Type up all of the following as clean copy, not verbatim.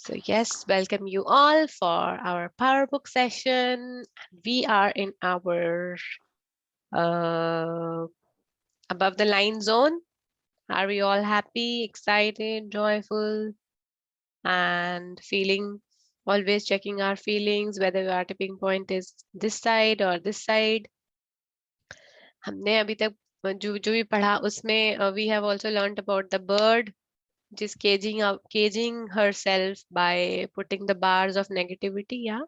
So yes, welcome you all for our Power Book session. We are in our uh, above the line zone. Are we all happy, excited, joyful, and feeling? Always checking our feelings, whether our tipping point is this side or this side. हमने अभी तक जो जो भी पढ़ा उसमें we have also learned about the bird just caging herself by putting the bars of negativity. Yeah.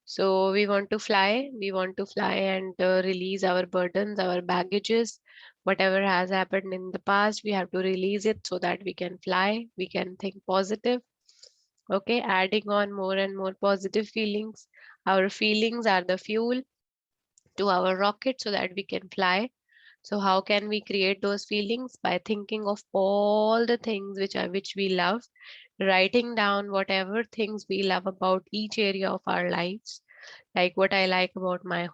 So we want to fly. We want to fly and release our burdens, our baggages, whatever has happened in the past. We have to release it so that we can fly. We can think positive. Okay, adding on more and more positive feelings. Our feelings are the fuel to our rocket so that we can fly. So how can we create those feelings? By thinking of all the things which we love, writing down whatever things we love about each area of our lives, like what I love about my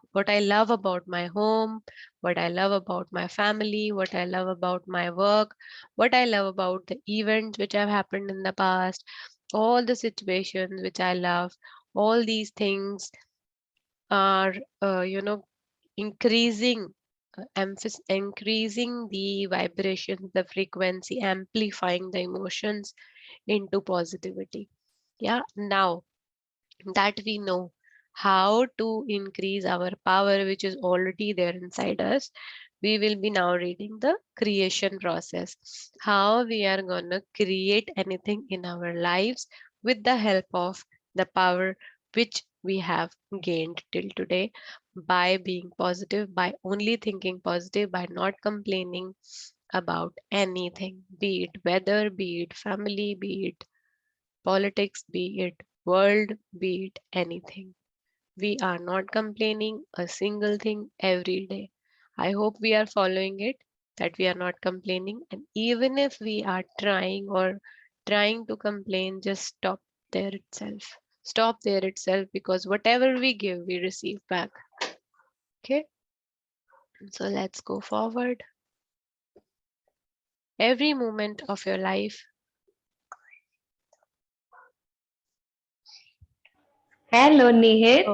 home, what I love about my family, what I love about my work, what I love about the events which have happened in the past, all the situations which I love. All these things are increasing increasing the vibration, the frequency, amplifying the emotions into positivity. Yeah, now that we know how to increase our power, which is already there inside us, we will be now reading the creation process. How we are going to create anything in our lives with the help of the power which we have gained till today by being positive, by only thinking positive, by not complaining about anything, be it weather, be it family, be it politics, be it world, be it anything. We are not complaining a single thing every day. I hope we are following it, that we are not complaining. And even if we are trying or trying to complain, just stop there itself. Stop there itself, because whatever we give, we receive back. Okay, so let's go forward. Every moment of your life. Hello, Nihit.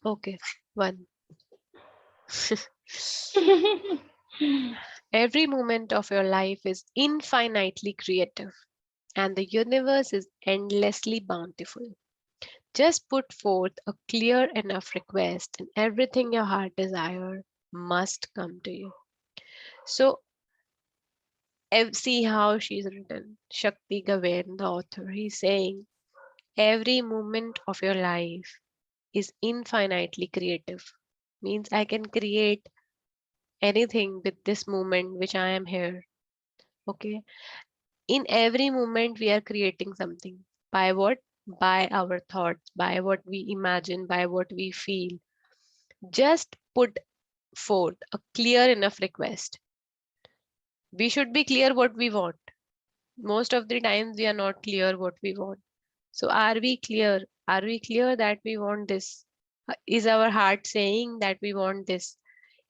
Okay. One. Every moment of your life is infinitely creative, and the universe is endlessly bountiful. Just put forth a clear enough request, and everything your heart desires must come to you. So, see how she's written. Shakti Gawain, the author, he's saying, every moment of your life is infinitely creative. Means I can create anything with this moment which I am here. Okay. In every moment, we are creating something. By what? By our thoughts, by what we imagine, by what we feel. Just put forth a clear enough request. We should be clear what we want. Most of the times, we are not clear what we want. So, are we clear? Are we clear that we want this? Is our heart saying that we want this?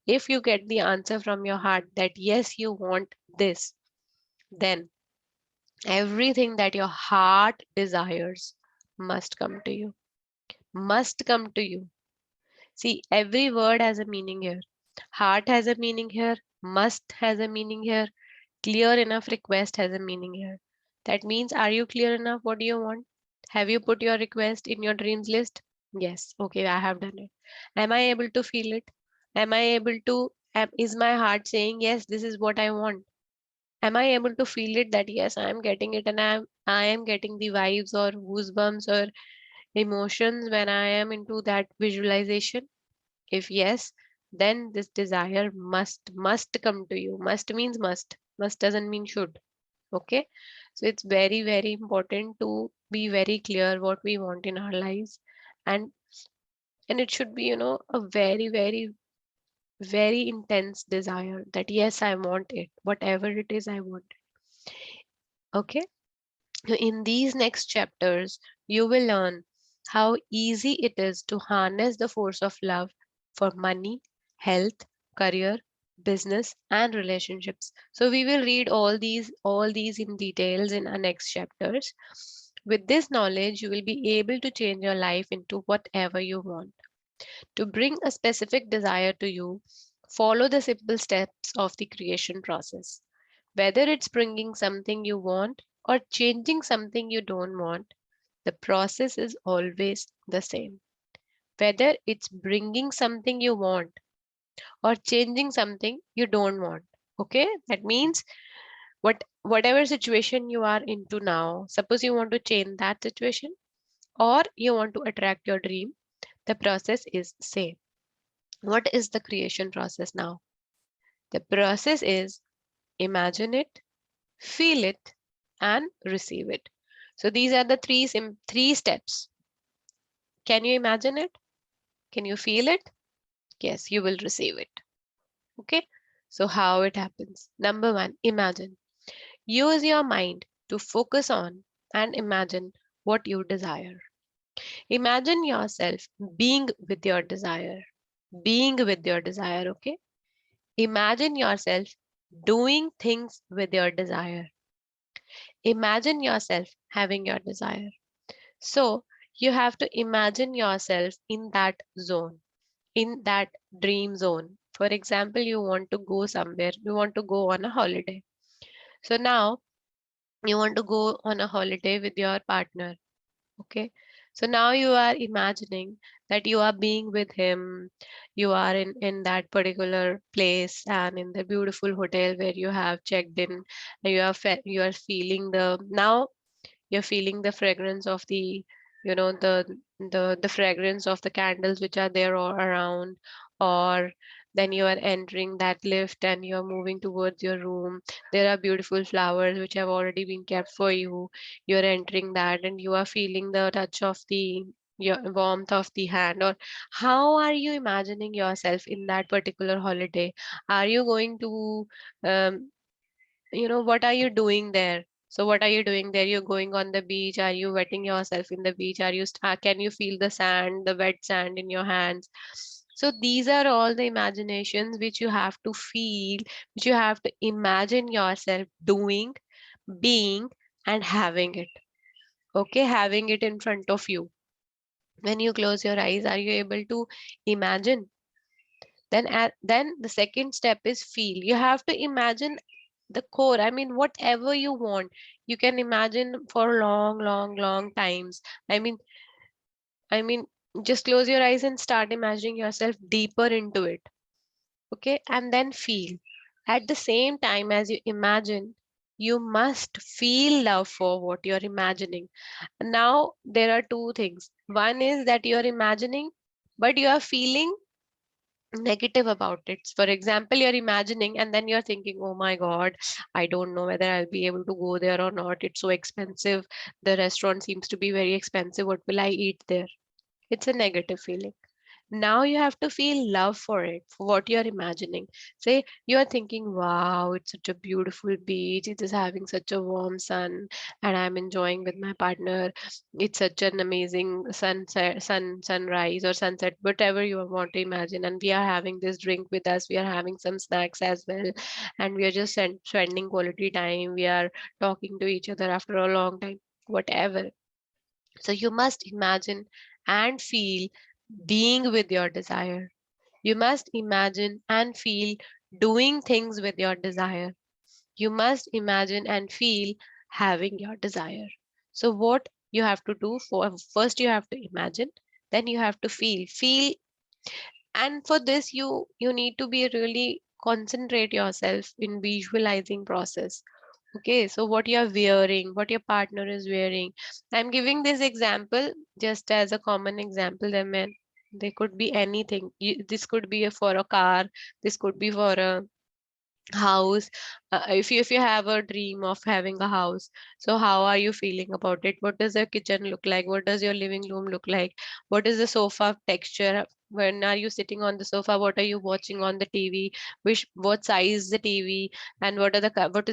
If you get the answer from your heart that yes, you want this, then everything that your heart desires must come to you. Must come to you. See, every word has a meaning here. Heart has a meaning here. Must has a meaning here. Clear enough request has a meaning here. That means, are you clear enough? What do you want? Have you put your request in your dreams list? Yes. Okay, I have done it. Am I able to feel it? Am I able to? Is my heart saying, yes, this is what I want? Am I able to feel it that yes, I am getting it, and I am getting the vibes or goosebumps or emotions when I am into that visualization? If yes, then this desire must come to you. Must means must. Must doesn't mean should. Okay. So it's very important to be very clear what we want in our lives. And and it should be, a very intense desire that yes, I want it. Whatever it is, I want it. Okay. So in these next chapters, you will learn how easy it is to harness the force of love for money, health, career, business, and relationships. So we will read all these in details in our next chapters. With this knowledge, you will be able to change your life into whatever you want. To bring a specific desire to you, follow the simple steps of the creation process. Whether it's bringing something you want or changing something you don't want, the process is always the same. Whether it's bringing something you want or changing something you don't want. Okay, that means whatever situation you are into now, suppose you want to change that situation or you want to attract your dream, the process is same. What is the creation process now? The process is imagine it, feel it, and receive it. So these are the three steps. Can you imagine it? Can you feel it? Yes, you will receive it. Okay. So how it happens? Number one, imagine. Use your mind to focus on and imagine what you desire. Imagine yourself being with your desire. Being with your desire, okay? Imagine yourself doing things with your desire. Imagine yourself having your desire. So you have to imagine yourself in that zone, in that dream zone. For example, you want to go somewhere, you want to go on a holiday. So now you want to go on a holiday with your partner. Okay. So now you are imagining that you are being with him. You are in that particular place and in the beautiful hotel where you have checked in. And you are feeling now you're feeling the fragrance of the fragrance of the candles which are there all around, or then you are entering that lift and you're moving towards your room. There are beautiful flowers which have already been kept for you. You're entering that and you are feeling the touch of the your warmth of the hand. Or how are you imagining yourself in that particular holiday? Are you going to um, what are you doing there? So what are you doing there? You're going on the beach. Are you wetting yourself in the beach? Can you feel the sand, the wet sand in your hands? So these are all the imaginations which you have to feel, which you have to imagine yourself doing, being, and having it. Okay, having it in front of you. When you close your eyes, are you able to imagine? Then the second step is feel. You have to imagine the core. I mean, whatever you want, you can imagine for long, long, long times. I mean, I mean, just close your eyes and start imagining yourself deeper into it. Okay, and then feel. At the same time as you imagine, you must feel love for what you're imagining. Now, there are two things. One is that you're imagining, but you are feeling negative about it. For example, you're imagining and then you're thinking, oh my God, I don't know whether I'll be able to go there or not. It's so expensive. The restaurant seems to be very expensive. What will I eat there? It's a negative feeling. Now you have to feel love for it, for what you're imagining. Say you're thinking, wow, it's such a beautiful beach. It is having such a warm sun, and I'm enjoying with my partner. It's such an amazing sunrise or sunset, whatever you want to imagine. And we are having this drink with us. We are having some snacks as well, and we are just spending quality time. We are talking to each other after a long time, whatever. So you must imagine and feel being with your desire. You must imagine and feel doing things with your desire. You must imagine and feel having your desire. So what you have to do for first you have to imagine, then you have to feel, and for this you need to be really concentrate yourself in visualizing process. Okay, so what you're wearing, what your partner is wearing. I'm giving this example just as a common example. They could be anything. This could be for a car. This could be for a house. If you have a dream of having a house, so how are you feeling about it? What does your kitchen look like? What does your living room look like? What is the sofa texture? when are you sitting on the sofa? What are you watching on the TV? What size the TV? And what is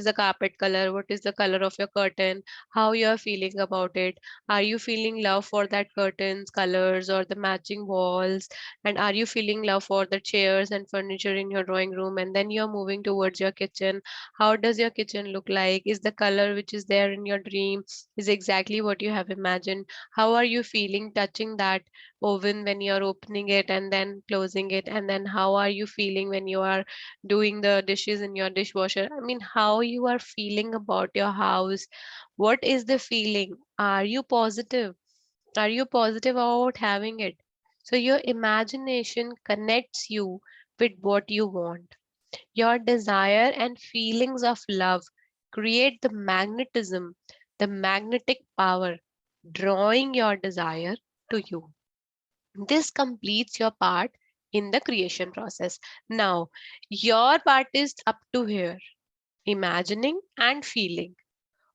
the carpet color? What is the color of your curtain? How you are feeling about it? Are you feeling love for that curtains colors or the matching walls? And are you feeling love for the chairs and furniture in your drawing room? And then you're moving towards your kitchen. How does your kitchen look like? Is the color which is there in your dream is exactly what you have imagined? How are you feeling touching that oven when you're opening it and then closing it? And then how are you feeling when you are doing the dishes in your dishwasher? I mean, how you are feeling about your house? What is the feeling? Are you positive? Are you positive about having it? So your imagination connects you with what you want. Your desire and feelings of love create the magnetism, the magnetic power, drawing your desire to you. This completes your part in the creation process. Now, your part is up to here, imagining and feeling.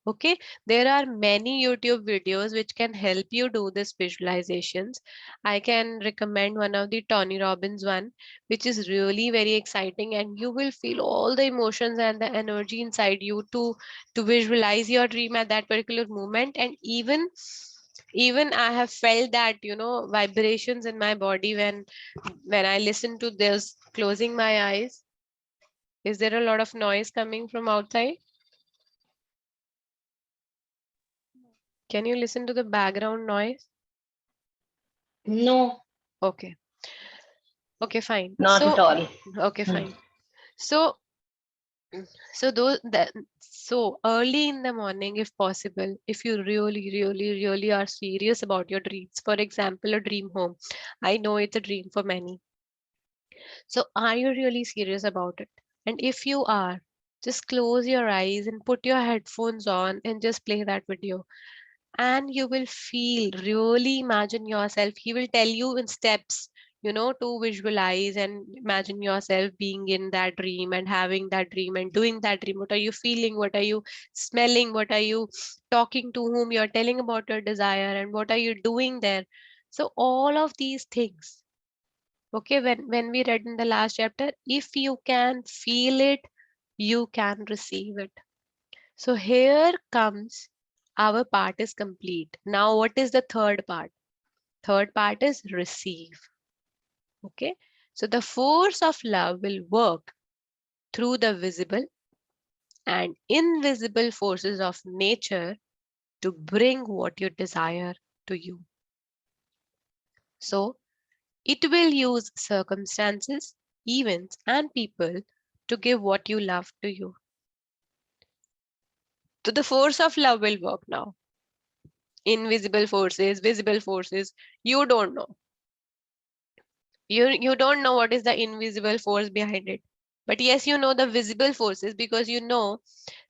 Okay, there are many YouTube videos which can help you do this visualizations. I can recommend one of the Tony Robbins one, which is really very exciting, and you will feel all the emotions and the energy inside you to visualize your dream at that particular moment. And even I have felt that, you know, vibrations in my body when I listen to this, closing my eyes. Is there a lot of noise coming from outside? Can you listen to the background noise? No, Okay. Okay, fine. not at all. Okay, Hmm. fine. So, so early in the morning, if possible, if you really, really, really are serious about your dreams, for example, a dream home. I know it's a dream for many. So, are you really serious about it? And if you are, just close your eyes and put your headphones on and just play that video. And you will feel, really imagine yourself. He will tell you in steps, you know, to visualize and imagine yourself being in that dream and having that dream and doing that dream. What are you feeling? What are you smelling? What are you talking to? Whom you're telling about your desire? And what are you doing there? So all of these things, okay, when we read in the last chapter, if you can feel it, you can receive it. So here comes, our part is complete. Now what is the third part? Third part is receive. Okay. So the force of love will work through the visible and invisible forces of nature to bring what you desire to you. So it will use circumstances, events, and people to give what you love to you. So the force of love will work now. Invisible forces, visible forces, you don't know. You don't know what is the invisible force behind it. But yes, you know the visible forces because you know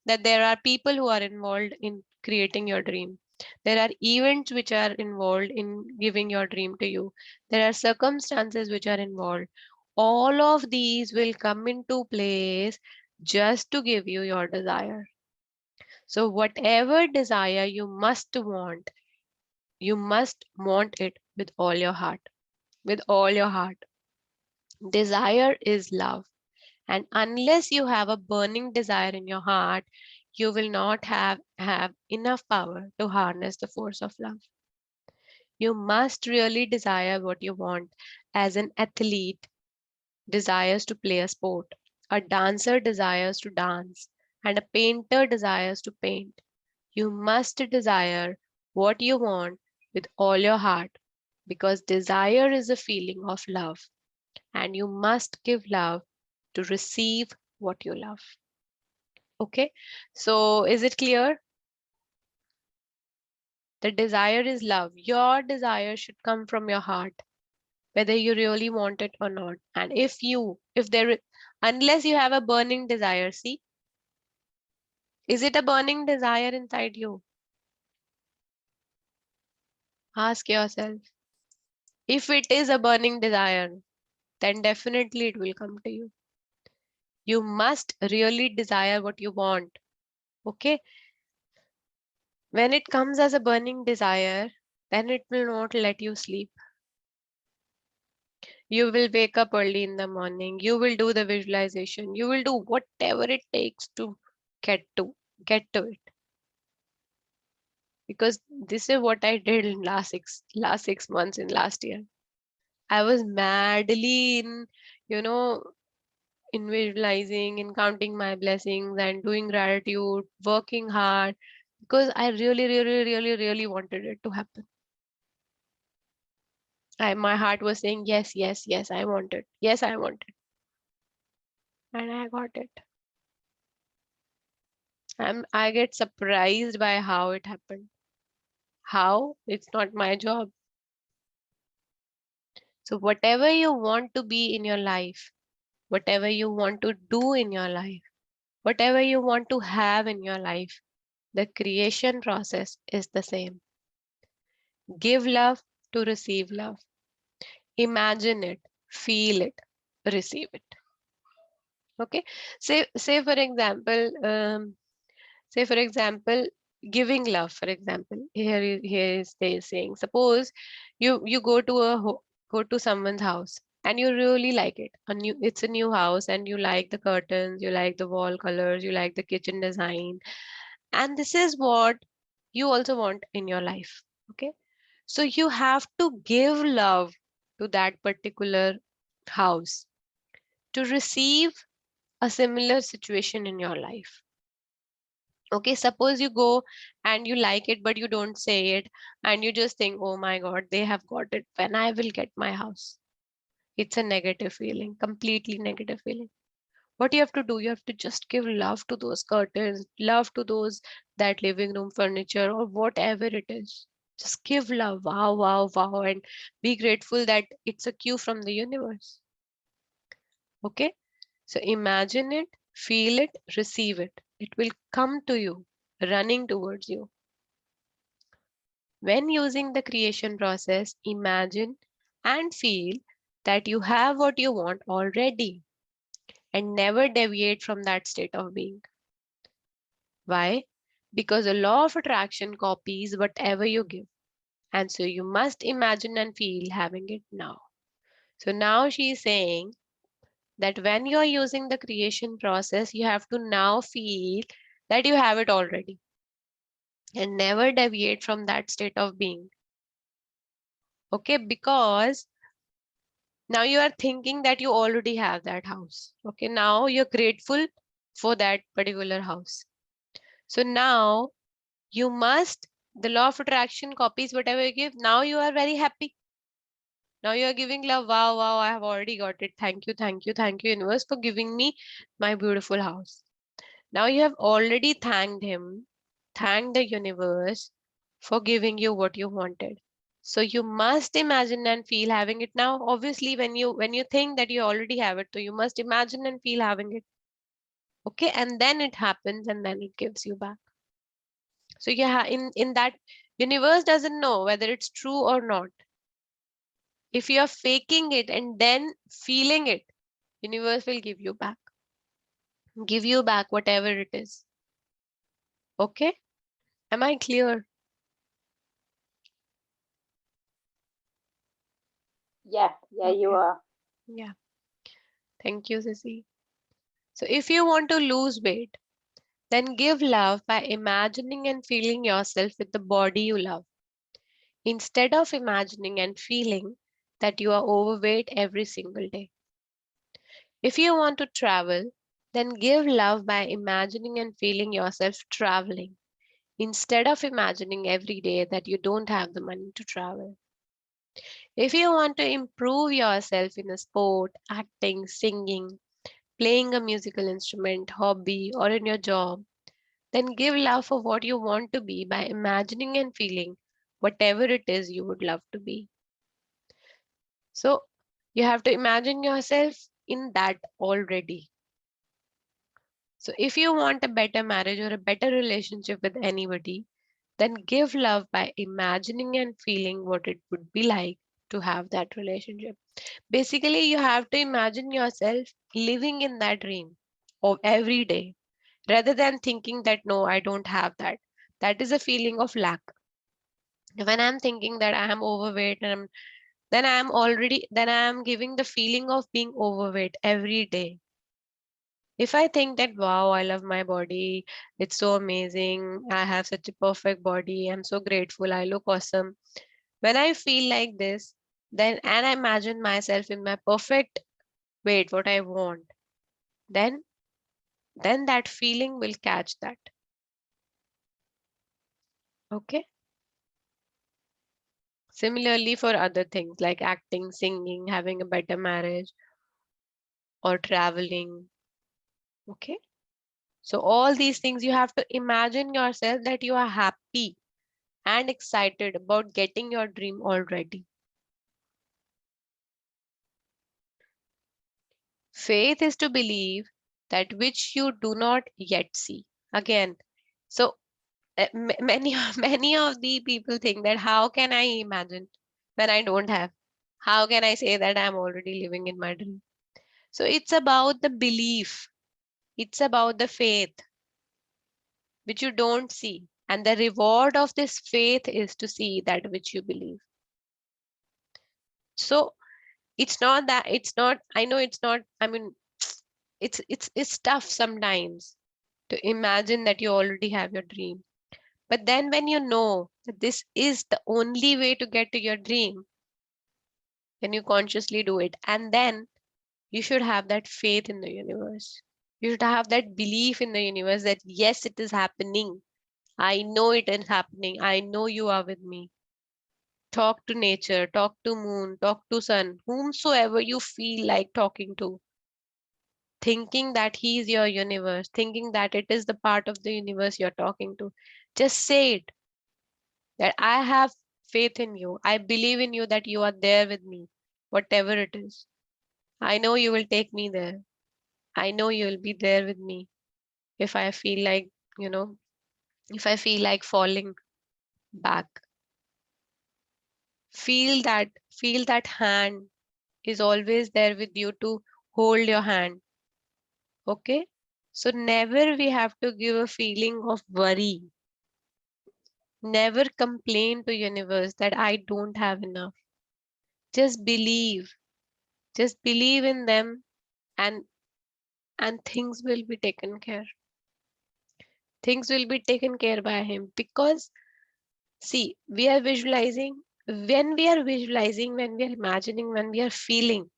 that there are people who are involved in creating your dream. There are events which are involved in giving your dream to you. There are circumstances which are involved. All of these will come into place just to give you your desire. So whatever desire you must want it with all your heart. With all your heart. Desire is love. And unless you have a burning desire in your heart, you will not have enough power to harness the force of love. You must really desire what you want. As an athlete desires to play a sport, a dancer desires to dance, and a painter desires to paint. You must desire what you want with all your heart because desire is a feeling of love, and you must give love to receive what you love. Okay, so is it clear? The desire is love. Your desire should come from your heart, whether you really want it or not. And unless you have a burning desire, see, is it a burning desire inside you? Ask yourself. If it is a burning desire, then definitely it will come to you. You must really desire what you want. Okay, when it comes as a burning desire, then it will not let you sleep. You will wake up early in the morning. You will do the visualization. You will do whatever it takes to get to get to it. Because this is what I did in last 6 months in last year. I was madly you know, in visualizing, in counting my blessings and doing gratitude, working hard because I really, really, really, really wanted it to happen. My heart was saying, yes, yes, yes, I want it. Yes, I want it. And I got it. I get surprised by how it happened. How? It's not my job. So whatever you want to be in your life, whatever you want to do in your life, whatever you want to have in your life, the creation process is the same. Give love to receive love. Imagine it, feel it, receive it. Okay. Say for example, say for example, giving love. For example, here is they saying, suppose you go to go to someone's house and you really like it. It's a new house and you like the curtains, you like the wall colors, you like the kitchen design, and this is what you also want in your life. Okay. So you have to give love to that particular house to receive a similar situation in your life. Okay, suppose you go and you like it, but you don't say it, and you just think, oh my God, they have got it when I will get my house. It's a negative feeling, completely negative feeling. What you have to do, you have to just give love to those curtains, love to those that living room furniture or whatever it is. Just give love, wow, wow, wow, and be grateful that it's a cue from the universe. Okay, so imagine it, feel it, receive it. It will come to you, running towards you. When using the creation process, imagine and feel that you have what you want already and never deviate from that state of being. Why? Because the law of attraction copies whatever you give. And so you must imagine and feel having it now. So now she is saying that when you are using the creation process, you have to now feel that you have it already and never deviate from that state of being. Okay, because now you are thinking that you already have that house. Okay, now you're grateful for that particular house. So now you must, the law of attraction copies whatever you give. Now you are very happy. Now you are giving love. Wow, wow, I have already got it. Thank you, thank you, thank you, universe, for giving me my beautiful house. Now you have already thanked him, thanked the universe for giving you what you wanted. So you must imagine and feel having it now. Obviously, when you think that you already have it, so you must imagine and feel having it. Okay, and then it happens and then it gives you back. So yeah, in that, universe doesn't know whether it's true or not. If you are faking it and then feeling it, universe will give you back whatever it is. Okay, am I clear? Yeah, you Okay. are. Yeah, thank you, Sissy. So if you want to lose weight, then give love by imagining and feeling yourself with the body you love, instead of imagining and feeling that you are overweight every single day. If you want to travel, then give love by imagining and feeling yourself traveling, instead of imagining every day that you don't have the money to travel. If you want to improve yourself in a sport, acting, singing, playing a musical instrument, hobby, or in your job, then give love for what you want to be by imagining and feeling whatever it is you would love to be. So you have to imagine yourself in that already. So if you want a better marriage or a better relationship with anybody, then give love by imagining and feeling what it would be like to have that relationship. Basically, you have to imagine yourself living in that dream of every day rather than thinking that no, I don't have that. That is a feeling of lack. When I'm thinking that I am overweight and then I am giving the feeling of being overweight every day. If I think that, wow, I love my body, it's so amazing, I have such a perfect body, I'm so grateful, I look awesome. When I feel like this, then and I imagine myself in my perfect weight, what I want, then that feeling will catch that. Okay. Similarly for other things like acting, singing, having a better marriage, or traveling. Okay. So all these things you have to imagine yourself that you are happy and excited about getting your dream already. Faith is to believe that which you do not yet see. Again, so many many of the people think that how can I imagine when I don't have? How can I say that I'm already living in my dream? So it's about the belief. It's about the faith which you don't see. And the reward of this faith is to see that which you believe. So I know it's not, I mean, it's tough sometimes to imagine that you already have your dream. But then when you know that this is the only way to get to your dream, then you consciously do it. And then you should have that faith in the universe. You should have that belief in the universe that yes, it is happening. I know it is happening. I know you are with me. Talk to nature, talk to moon, talk to sun, whomsoever you feel like talking to, thinking that he is your universe, thinking that it is the part of the universe you're talking to. Just say it that I have faith in you. I believe in you that you are there with me, whatever it is. I know you will take me there. I know you will be there with me if I feel like, you know, if I feel like falling back. Feel that hand is always there with you to hold your hand. Okay. So never we have to give a feeling of worry. Never complain to universe that I don't have enough. Just believe. Just believe in them, and things will be taken care. Things will be taken care by him, because see, we are visualizing. When we are visualizing, when we are imagining, when we are feeling,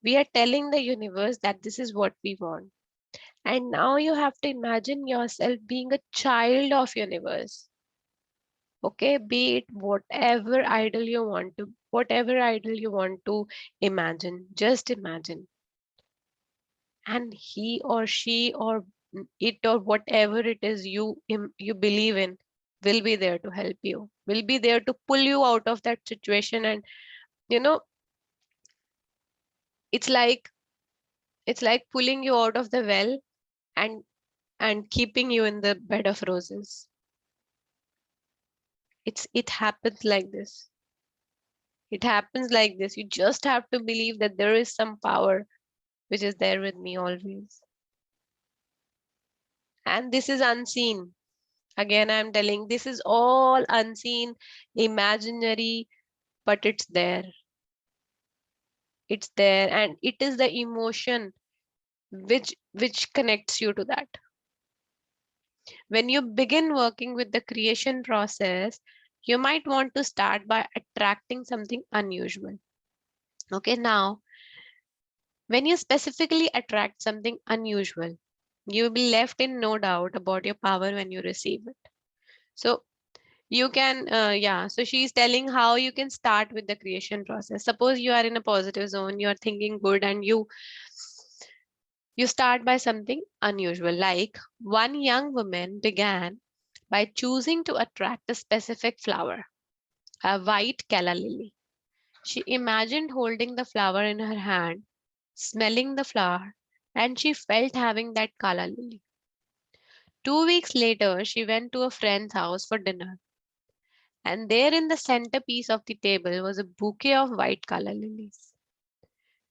we are telling the universe that this is what we want. And now you have to imagine yourself being a child of universe. Okay, be it whatever idol you want to imagine, just imagine. And he or she or it or whatever it is you believe in will be there to help you, will be there to pull you out of that situation. And you know, it's like pulling you out of the well and keeping you in the bed of roses. It happens like this. It happens like this. You just have to believe that there is some power which is there with me always. And this is unseen. Again, I'm telling, this is all unseen, imaginary, but it's there. It's there, and it is the emotion which connects you to that. When you begin working with the creation process, you might want to start by attracting something unusual. Okay, now when you specifically attract something unusual, you will be left in no doubt about your power when you receive it. So you can, yeah, so she's telling how you can start with the creation process. Suppose you are in a positive zone, you are thinking good, and you start by something unusual. Like one young woman began by choosing to attract a specific flower, a white calla lily. She imagined holding the flower in her hand, smelling the flower, and she felt having that calla lily. 2 weeks later, she went to a friend's house for dinner, and there in the centerpiece of the table was a bouquet of white calla lilies,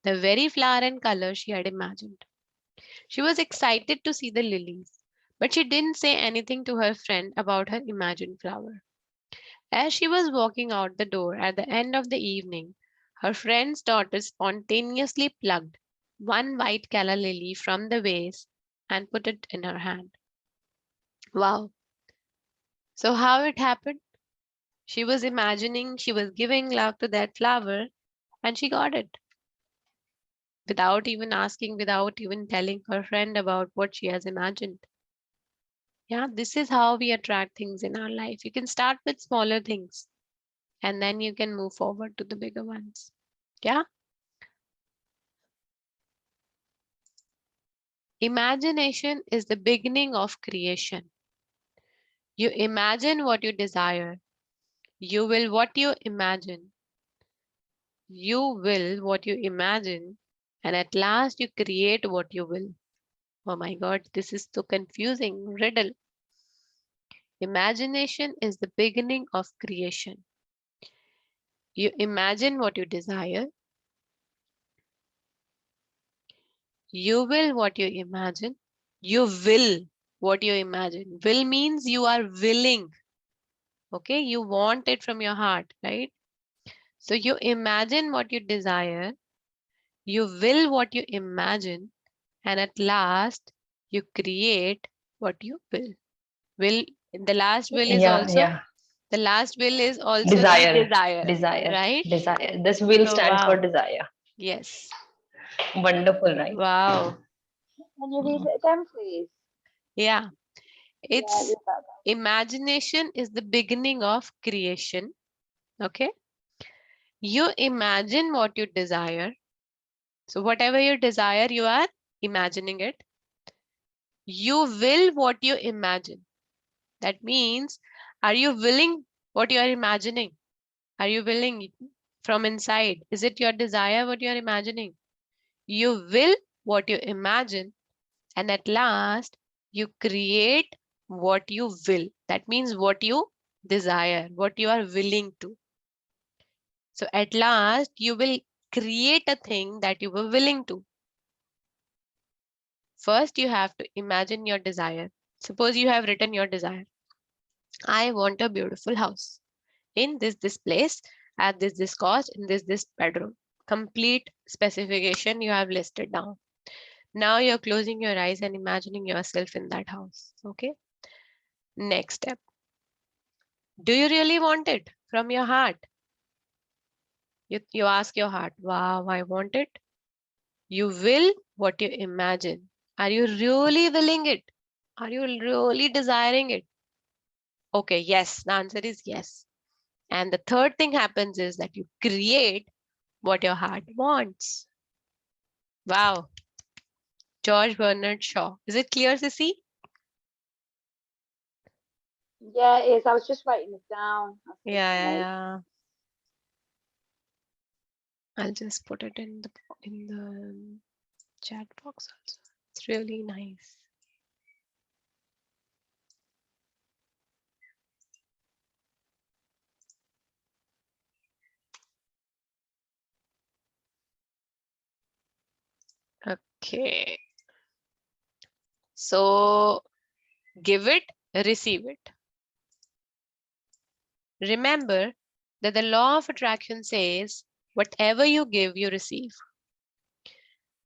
the very flower and color she had imagined. She was excited to see the lilies, but she didn't say anything to her friend about her imagined flower. As she was walking out the door at the end of the evening, Her friend's daughter spontaneously plucked one white calla lily from the vase and put it in her hand. Wow. So how it happened? She was imagining she was giving love to that flower and she got it without even asking, without even telling her friend about what she has imagined. Yeah, this is how we attract things in our life. You can start with smaller things and then you can move forward to the bigger ones. Yeah. Imagination is the beginning of creation. You imagine what you desire. You will what you imagine. You will what you imagine. And at last you create what you will. Oh my God, this is so confusing. Riddle. Imagination is the beginning of creation. You imagine what you desire. You will what you imagine. You will what you imagine. Will means you are willing. Okay, you want it from your heart, right? So you imagine what you desire. You will what you imagine. And at last, you create what you will. Will, the last will is Yeah, also, yeah. the last will is also the Desire, desire, desire, right? desire. This will So stands for wow. desire. Yes. Wonderful, right? Wow. Can you read it again, please? Yeah. Yeah, It's read that again. imagination is the beginning of creation. Okay. You imagine what you desire. So whatever you desire, you are imagining it. You will what you imagine. That means, are you willing what you are imagining? Are you willing from inside? Is it your desire what you are imagining? You will what you imagine, and at last, you create what you will. That means what you desire, what you are willing to. So at last, you will create a thing that you were willing to. First, you have to imagine your desire. Suppose you have written your desire. I want a beautiful house in this place at this cost in this bedroom. Complete specification you have listed down. Now you're closing your eyes and imagining yourself in that house. Okay. Next step. Do you really want it from your heart? You ask your heart, wow, I want it. You will what you imagine. Are you really willing it? Are you really desiring it? Okay, yes. The answer is yes. And the third thing happens is that you create what your heart wants. Wow. George Bernard Shaw. Is it clear, Sissy? Yeah, it is. I was just writing it down. Yeah. I'll just put it in the chat box also. It's really nice. Okay. So give it, receive it. Remember that the law of attraction says whatever you give, you receive.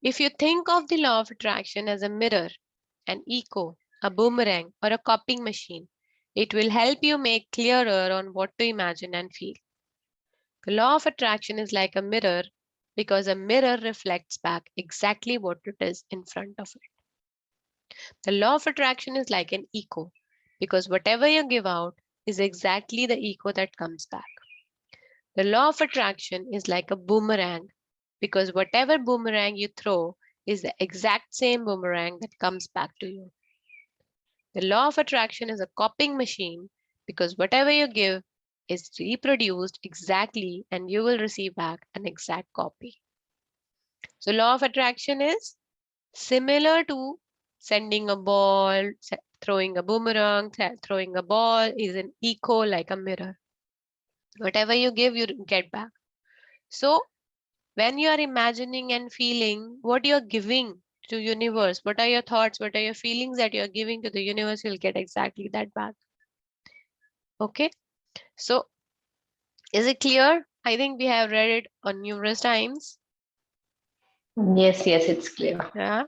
If you think of the law of attraction as a mirror, an echo, a boomerang, or a copying machine, it will help you make clearer on what to imagine and feel. The law of attraction is like a mirror because a mirror reflects back exactly what it is in front of it. The law of attraction is like an echo because whatever you give out is exactly the echo that comes back. The law of attraction is like a boomerang because whatever boomerang you throw is the exact same boomerang that comes back to you. The law of attraction is a copying machine because whatever you give is reproduced exactly and you will receive back an exact copy. So law of attraction is similar to sending a ball, throwing a boomerang, throwing a ball is an echo like a mirror. Whatever you give, you get back. So when you are imagining and feeling what you're giving to universe, what are your thoughts, what are your feelings that you're giving to the universe, you'll get exactly that back. Okay. So is it clear? I think we have read it on numerous times. Yes, yes, it's clear. Yeah.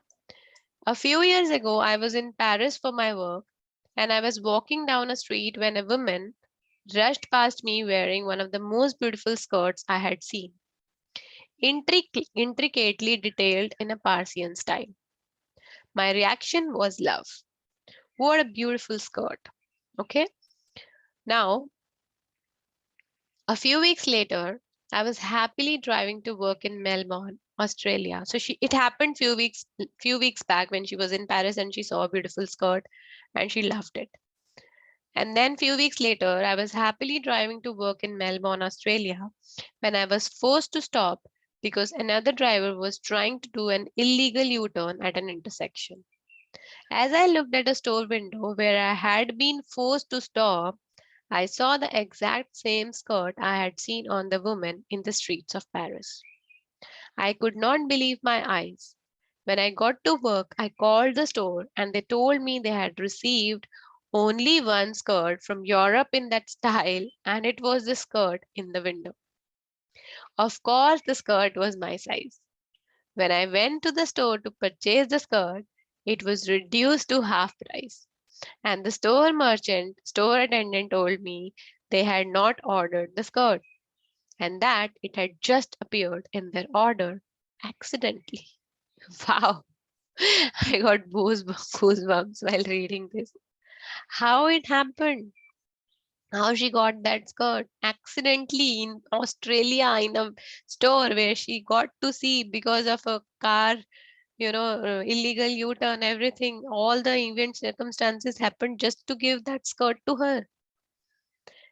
A few years ago, I was in Paris for my work, and I was walking down a street when a woman rushed past me wearing one of the most beautiful skirts I had seen, intricately detailed in a Parsian style. My reaction was love. What a beautiful skirt. Okay. Now, a few weeks later, I was happily driving to work in Melbourne, Australia. So it happened few weeks back when she was in Paris and she saw a beautiful skirt and she loved it. And then few weeks later, I was happily driving to work in Melbourne, Australia, when I was forced to stop because another driver was trying to do an illegal U-turn at an intersection. As I looked at a store window where I had been forced to stop, I saw the exact same skirt I had seen on the woman in the streets of Paris. I could not believe my eyes. When I got to work, I called the store and they told me they had received only one skirt from Europe in that style, and it was the skirt in the window. Of course, the skirt was my size. When I went to the store to purchase the skirt, it was reduced to half price. And the store attendant told me they had not ordered the skirt and that it had just appeared in their order accidentally. Wow, I got goosebumps while reading this. How it happened? How she got that skirt accidentally in Australia in a store where she got to see because of a car, illegal U-turn, everything, all the event circumstances happened just to give that skirt to her.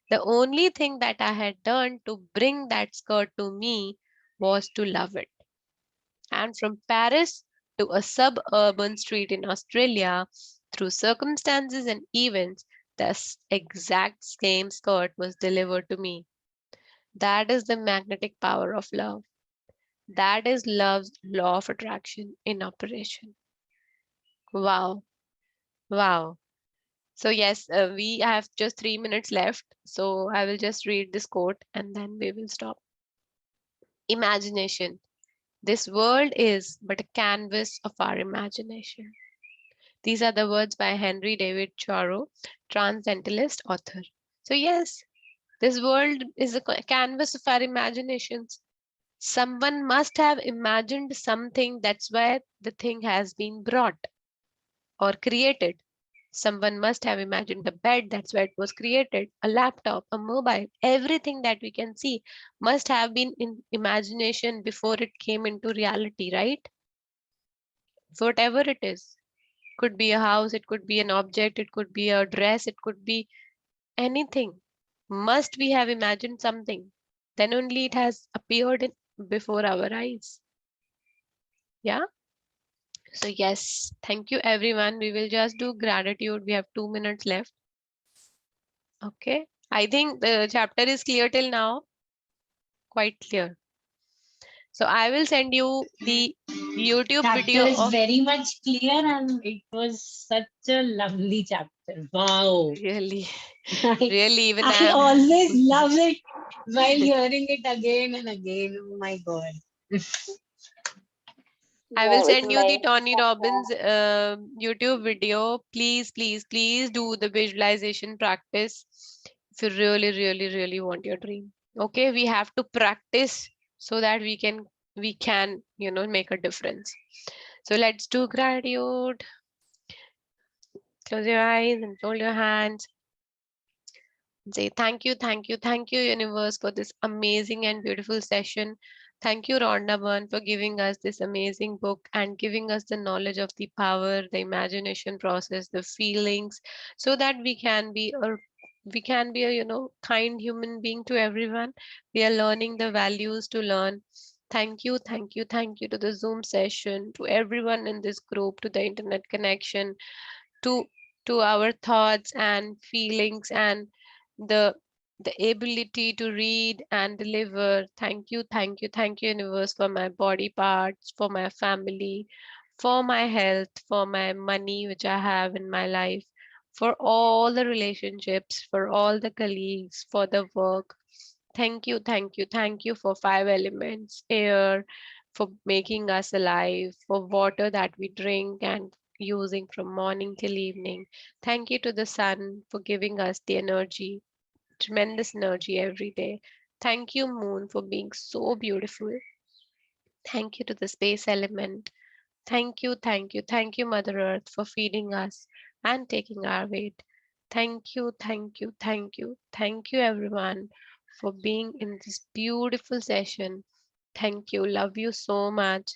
The only thing that I had done to bring that skirt to me was to love it. And from Paris to a suburban street in Australia, through circumstances and events, the exact same skirt was delivered to me. That is the magnetic power of love. That is love's law of attraction in operation. Wow. Wow. So, yes, we have just 3 minutes left. So, I will just read this quote and then we will stop. Imagination. This world is but a canvas of our imagination. These are the words by Henry David Thoreau, transcendentalist author. So, yes, this world is a canvas of our imaginations. Someone must have imagined something, that's why the thing has been brought or created. Someone must have imagined a bed, that's why it was created. A laptop, a mobile, everything that we can see must have been in imagination before it came into reality, right? Whatever it is. Could be a house, it could be an object, it could be a dress, it could be anything. Must we have imagined something? Then only it has appeared before our eyes. Yeah. So, yes, thank you everyone. We will just do gratitude. We have 2 minutes left. Okay. I think the chapter is clear till now. Quite clear. So I will send you the YouTube Chapter video is of very much clear and it was such a lovely chapter. Wow. really, I, really even I I am always love it while hearing it again and again. Oh my God. I Yeah, will it was send you the amazing Tony chapter. Robbins YouTube video. Please, please, please do the visualization practice if you really, really, really want your dream. Okay, we have to practice so that we can make a difference. So let's do gratitude. Close your eyes and fold your hands. Say thank you, thank you, thank you, universe, for this amazing and beautiful session. Thank you, Rhonda Byrne, for giving us this amazing book and giving us the knowledge of the power, the imagination process, the feelings, so that we can be a kind human being to everyone. We are learning the values to learn. Thank you, thank you, thank you to the Zoom session, to everyone in this group, to the internet connection, to our thoughts and feelings and the ability to read and deliver. Thank you, thank you, thank you, universe, for my body parts, for my family, for my health, for my money which I have in my life, for all the relationships, for all the colleagues, for the work. Thank you, thank you, thank you for 5 elements: air, for making us alive, for water that we drink and using from morning till evening. Thank you to the sun for giving us the energy, tremendous energy every day. Thank you, moon, for being so beautiful. Thank you to the space element. Thank you, thank you, thank you, Mother Earth, for feeding us and taking our weight. Thank you, thank you, thank you, thank you, everyone, for being in this beautiful session. Thank you. Love you so much.